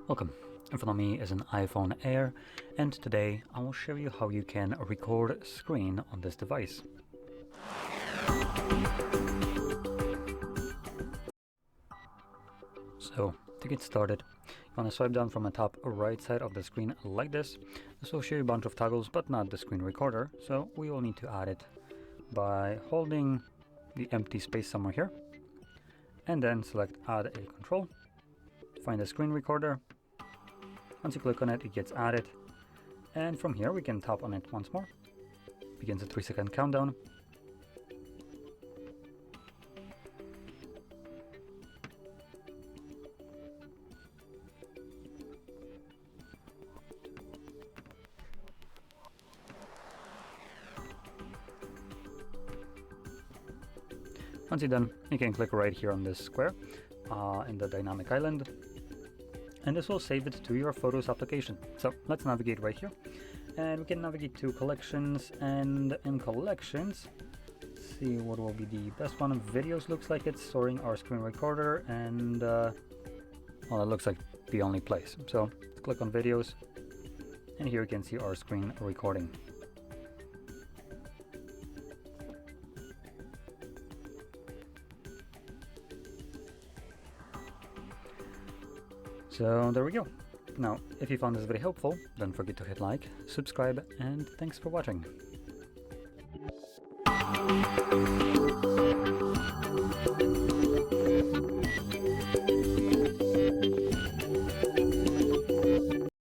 Welcome. In front of me is an iPhone Air, and today I will show you how you can record screen on this device. So, to get started, you want to swipe down from the top right side of the screen like this. This will show you a bunch of toggles, but not the screen recorder, so we will need to add it by holding the empty space somewhere here, and then select Add a Control. Find the screen recorder. Once you click on it, it gets added, and from here we can tap on it once more. Begins a 3-second countdown. Once you're done, you can click right here on this square in the dynamic island, and this will save it to your Photos application. So let's navigate right here, and we can navigate to collections, and in collections, see what will be the best one. Videos looks like it's storing our screen recorder, and well, it looks like the only place. So let's click on videos, and here you can see our screen recording. So there we go. Now, if you found this very helpful, don't forget to hit like, subscribe, and thanks for watching.